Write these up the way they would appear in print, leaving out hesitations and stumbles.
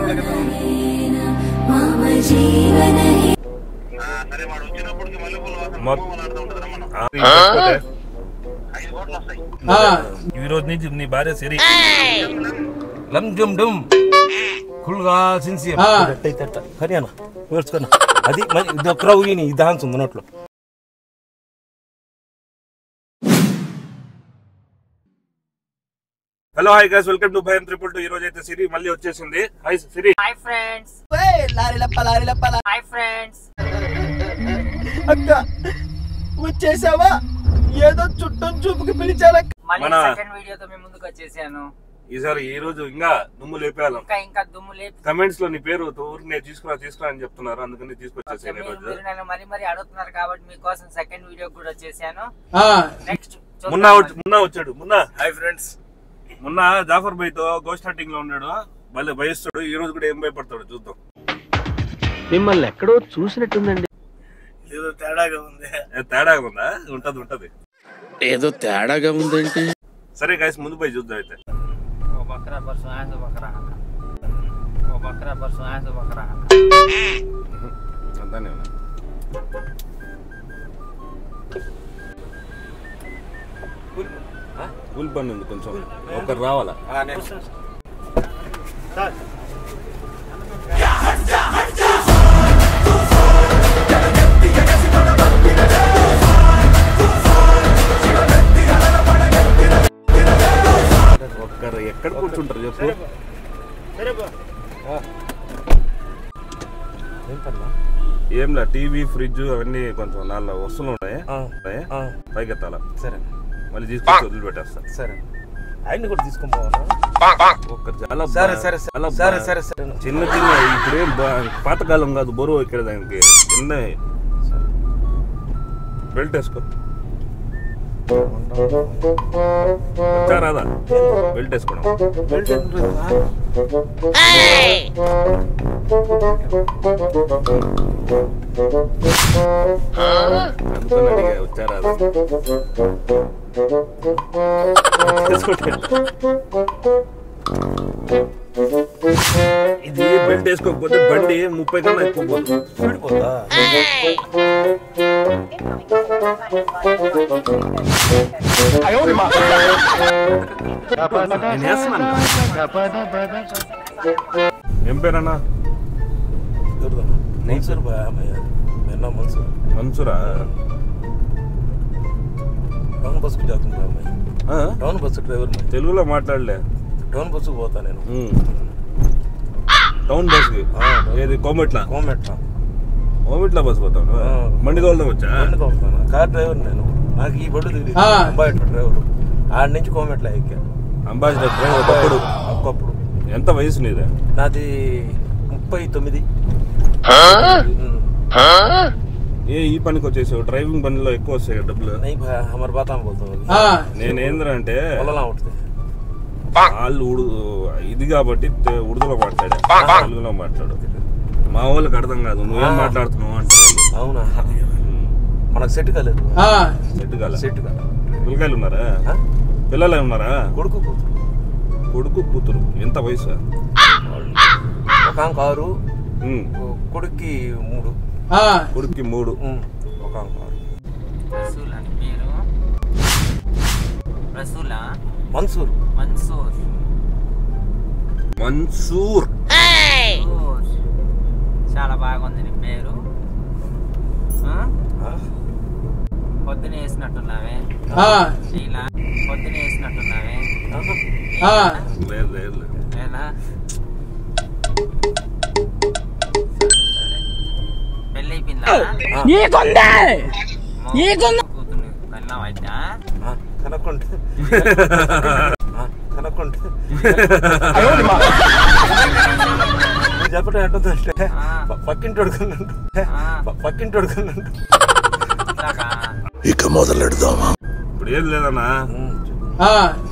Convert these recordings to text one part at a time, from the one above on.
ఈ రోజు నుంచి నీ భార్య సరి లమ్ జమ్ డమ్ ఫుల్గా సిన్సియర్ హర్యానా నేర్చుకున్నా అది ఇది ఒక్కరా ఈ డాన్స్ ఉంది నోట్లో. Hello hi guys, welcome to భయం 222. ఈ రోజు అయితే సిరి మళ్ళీ వచ్చేసింది. Hi Siri. Hi friends. Hi friends. అక్క వచ్చేసావా? ఏదో చుట్టం చూపుకి పిలిచాల. మళ్ళీ సెకండ్ వీడియోతో మీ ముందుకు వచ్చేసాను. ఈసారి ఈ రోజు ఇంకా దుమ్ము లేపేయాలి. ఇంకా దుమ్ము లేపి కమెంట్స్ లో నీ పేరు ఊరినే తీసుకురా అని చెప్తున్నారు, అందుకని తీసుకొచ్చేసాను. మీరు నన్ను మరి అడుగుతున్నారు కాబట్టి మీకోసం సెకండ్ వీడియో కూడా వచ్చేసాను. నెక్స్ట్ మున్నా వచ్చాడు. Munna hi friends. మొన్న జాఫర్ భాయ్ తో గోస్ట్ స్టార్టింగ్ లో ఉన్నాడు, మళ్ళీ భయస్తాడు. ఈ రోజు కూడా ఏం భయపడతాడు చూద్దాం. మిమ్మల్ని ఎక్కడో చూసినట్టుందండి. ఏదో తేడాగా ఉంది. తేడాగా ఉందా? ఉంటది ఏదో తేడాగా ఉందండి. సరే గైస్, ముందు పోయి చూద్దాం అయితే. అంతానే కూల్ పని ఉంది, కొంచెం ఒకరు రావాలా? ఒక్కరు ఎక్కడ కూర్చుంటారు చెప్పు? ఏంలా టీవీ ఫ్రిడ్జ్ అవన్నీ కొంచెం 4 వస్తువులు ఉన్నాయి, పైకి ఎత్తాలా? సరే, మళ్ళీ తీసుకొచ్చి వదిలిపెట్టేస్తా. సరే, ఆయన కూడా తీసుకొని చిన్న ఇప్పుడేం పాతకాలం కాదు, బరువు ఇక్కడ దానికి చిన్న. బెల్ట్ వేసుకో. రాదా బెల్ట్ వేసుకోవడం? అందుకని అడిగా, వచ్చారా? ఇది బెల్ట్ వేసుకోకపోతే బండి 30 కన్నా ఎక్కువ పోతుంది, పడిపోతా. ఏం పేరన్నా? మన్సూరా? టౌన్ బస్సుకు జాతుంది అమ్మాయి. Town bus driver. తెలుగులో మాట్లాడలే. టౌన్ బస్సుకు పోతా నేను. టౌన్ బస్కి ఏది? కోమెట్ల బస్సు పోతాను. బండి తోలుదాం వచ్చా? కార్ డ్రైవర్ నేను. నాకు ఈ బడ్డు దిగి అంబాసిడర్ డ్రైవర్. ఆడ నుంచి కోమెట్ల ఎక్కా. అంబాసిడర్ డ్రైవర్ ఒకప్పుడు. ఎంత వయసు నీదే? నాది 39. ఈ పనికి వచ్చేసావు? డ్రైవింగ్ పనిలో ఎక్కువ వస్తాయి డబ్బులు. నేనేంద్ర అంటే వాళ్ళు ఇది కాబట్టి ఉర్దూలో మాట్లాడా, తెలుగులో మాట్లాడు. మా వాళ్ళకి అర్థం కాదు, నువ్వేం మాట్లాడుతున్నావు అంటే. అవునా? మనకు సెట్ కాలేదు. పిల్లకాయలు ఉన్నారా? పిల్లలు ఉన్నారా? కొడుకు కూతురు. ఎంత వయసు? ఒక 6, కొడుక్కి 3. కొడుక్కి 3, ఒక మన్సూర్. చాలా బాగుంది నీ పేరు. పొద్దునే వేసినట్టున్నావే. పొద్దునే వేసినట్టున్నావే. లేదా పెళ్ళి అయిపోయిందా? కూతురు కన్నావైతే కనక్కుంటే చెప్పటం ఎట్టుందంటే పక్కింటి అడుగుతున్నట్టు. ఇక మొదలెడదామా? ఇప్పుడు ఏం లేదన్నా,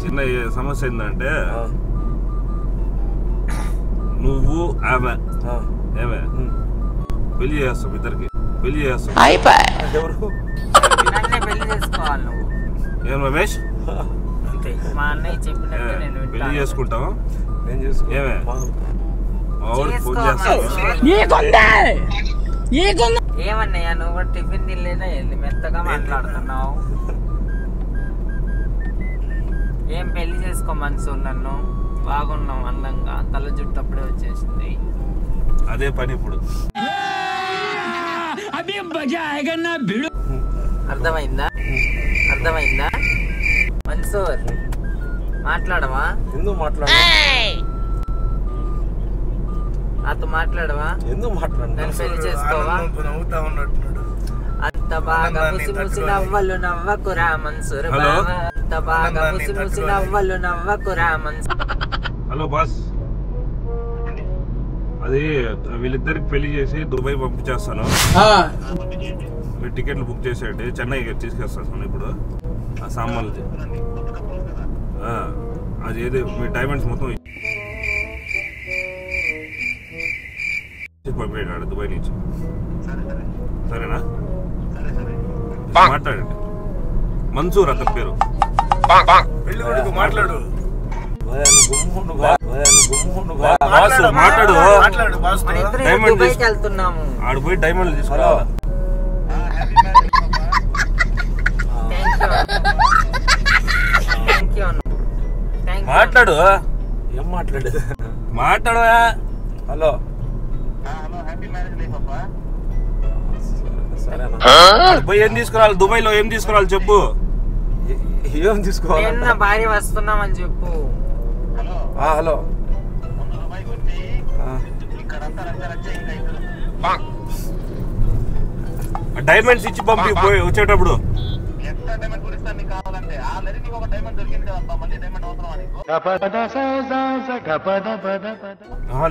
చిన్న సమస్య ఏంటంటే నువ్వు ఆమె ఏమే పెళ్లి చేస్తాం, ఇద్దరికి పెళ్లి చేస్తాం. ఏం రమేష్? మా అన్నయ్య చెప్పినట్టు పెళ్లి చేసుకుంటాం. నేను చేసుకో. ఏమే ఏమన్నయ్యా నువ్వు కూడా టిఫిన్ తినలేదా? వెళ్ళి మెత్తగా మాట్లాడుతున్నావు. ఏం పెళ్లి చేసుకో మనసు నన్ను, బాగున్నాం అందంగా, తల జుట్టు అప్పుడే వచ్చేసింది. అదే పని ఇప్పుడు. అర్థమైందా? అర్థమైందా? మన్సూర్ మాట్లాడవా? ఎందుకు మాట్లాడ నాతో మాట్లాడవా? ఎందుకు మాట్లాడ నన్ను పెళ్లి చేసుకోవా? అంత బాగా ముసి ముసి నవ్వలు నవ్వకురా మన్సూర్ బావా, అంత బాగా ముసి ముసి నవ్వలు నవ్వకురా మన్సూర్. హలో బాస్, అది వీళ్ళిద్దరికి పెళ్లి చేసి దుబాయ్ పంపించేస్తాను. మీరు టికెట్లు బుక్ చేసేయండి, చెన్నై తీసుకొస్తాను ఇప్పుడు. ఆ సామాన్లు అది ఏది మీ డైమండ్స్ మొత్తం పంపించాడు దుబాయ్ నుంచి. సరేనా? మాట్లాడండి. మన్సూర్ అతని పేరు. మాట్లాడు. మాట్లాడు. ఆడు పోయి డైమండ్లు తీసుకురావాలా? మాట్లాడు. ఏం మాట్లాడేది? మాట్లాడవా? హలో, పోయి ఏం తీసుకురావాలి? దుబాయ్ లో ఏం తీసుకురావాలి చెప్పు. ఏం తీసుకోవాలి? భార్య వస్తున్నామని చెప్పు. హలో, డైమండ్స్ ఇచ్చి పంపి పోయి వచ్చేటప్పుడు.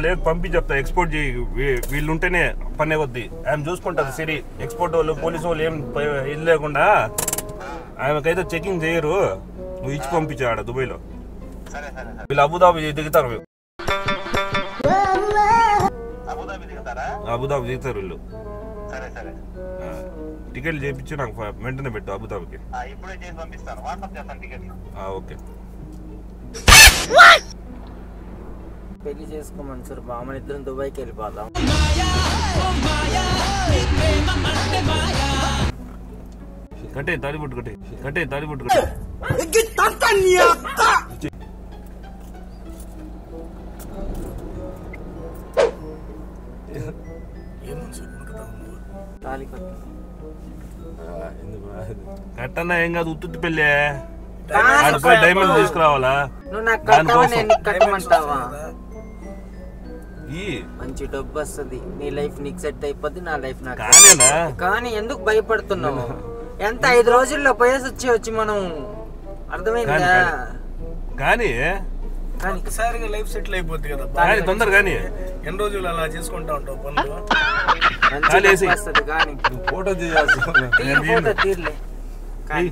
లేదు పంపి చెప్తా. ఎక్స్పోర్ట్ చేయి, వీళ్ళు ఉంటేనే పని వద్ది. ఆమె చూసుకుంటారు సిరి. ఎక్స్పోర్ట్ వాళ్ళు పోలీసు వాళ్ళు ఏం ఇది లేకుండా ఆమెకైతే చెకింగ్ చేయరు. నువ్వు ఇచ్చి పంపించా ఆడ దుబాయ్లో. వీళ్ళు అబుదాబి దిగుతారు. అబుదాబి దిగుతారు వీళ్ళు. టికెట్లు చేయించి నాకు వెంటనే పెట్టు అబుదాబికి. ఓకే. పెళ్లి చేసుకో మన్సూర్ బావ, మన ఇద్దరం దుబాయ్కి వెళ్ళిపోదాం. కట్టే తాడిబుట్టు కట్టే, కట్టే తాడిబుట్టు కట్టే. కట్టన్నా ఏం కాదు, ఉత్తుత్తి పెళ్ళి. డైమండ్ తీసుకురావాలా? నువ్వు నాకు కట్టవని ఎందుకు కట్టమంటావా? ఈ మంచి డబ్బు వస్తుంది, నీ లైఫ్ నీకు సెట్ అయిపోద్ది, నా లైఫ్ నాకు. కానీ ఎందుకు భయపడుతున్నావు? ఎంత 5 రోజుల్లో పోయేసి వచ్చి మనం. అర్థమైందా? కానీ ఒకసారిగా లైఫ్ సెటిల్ అయిపోద్ది కదా. తొందర కానీ ఎన్ని రోజులు అలా చేసుకుంటా ఉంటావు పనులు? కానీ ఫోటో తీయాల్సి తీర్లే. కానీ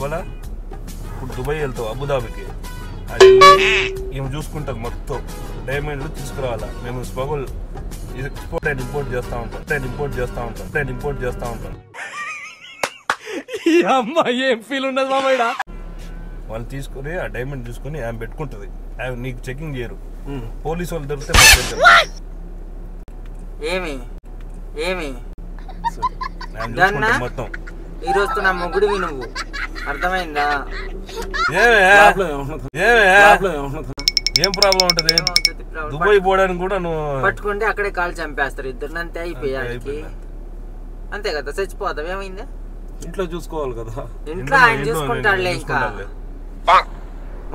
పోలా ఇప్పుడు దుబాయ్ వెళ్తావు అబుదాబికి. ఏమి చూసుకుంటుంది మొత్తం. డైమండ్లు తీసుకురావాలా? మేము స్మగుల్ ఎక్స్పోర్ట్ అండ్ ఇంపోర్ట్ చేస్తూ ఉంటాం. ఏం ఫీల్ ఉండదు మామయ్య. వాళ్ళు తీసుకుని ఆ డైమండ్ తీసుకుని ఆమె పెట్టుకుంటది. ఆమె నీకు చెకింగ్ చేయరు. పోలీసు వాళ్ళు దొరికితే మొత్తం ఈ రోజు నా మొగుడివి నువ్వు. అర్థమైందా? ఏం ప్రాబ్లం ఉంటది? దుబాయ్ పోవడానికి కూడా నువ్వు పట్టుకుంటే అక్కడే కాల్ చంపేస్తారు ఇద్దరు. అంతే అయిపోయాడికి. అంతే కదా, చచ్చిపోతావు. ఏమైందా? ఇంట్లో చూసుకోవాలి కదా. ఇంట్లో ఆయన చూసుకుంటాడులే. ఇంకా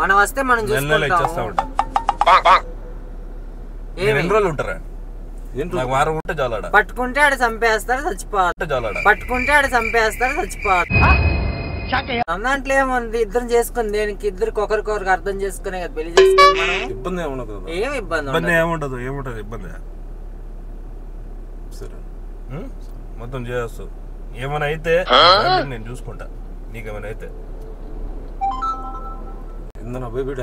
మనం వస్తే మనం చూసుకుంటాం. ఎన్ని రోజులు ఉంటారా? వారం ఉంటే చాలాడ. పట్టుకుంటే ఆడ చంపేస్తారు, చచ్చిపోతాడు. పట్టుకుంటే ఆడ చంపేస్తారు, చచ్చిపోతాడు. దాంట్లో ఏముంది? ఇద్దరు చేసుకుని దేనికి? ఇద్దరికి ఒకరికొకరికి అర్థం చేసుకునే కదా పెళ్లి చేసుకుని మనం. ఇబ్బంది ఏముండదు. ఏం ఇబ్బంది ఏముంటది? ఇబ్బంది సరే మొత్తం చేస్తావు. ఏమైనా అయితే నేను చూసుకుంటా. నీకేమైనా అయితే బేబీ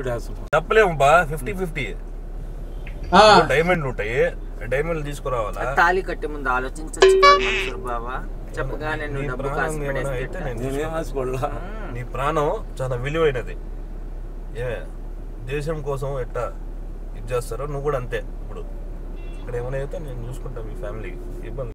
డాన్స్ తప్పలేము బా. 50-50 డైమండ్లు ఉంటాయి, డైమండ్లు తీసుకురావాలా? తాళి కట్టే ముందు ఆలోచించచ్చు మన్సూర్ బావా. చెప్పగానే నువ్వు డబ్బు కాసు అయితే నేనేం ఆశపడలా. నీ ప్రాణం చాలా విలువైనది. ఏ దేశం కోసం ఎట్టా ఇది చేస్తారో నువ్వు కూడా అంతే. ఇప్పుడు ఇక్కడ ఏమైనా అయితే నేను చూసుకుంటా, మీ ఫ్యామిలీకి ఇబ్బంది.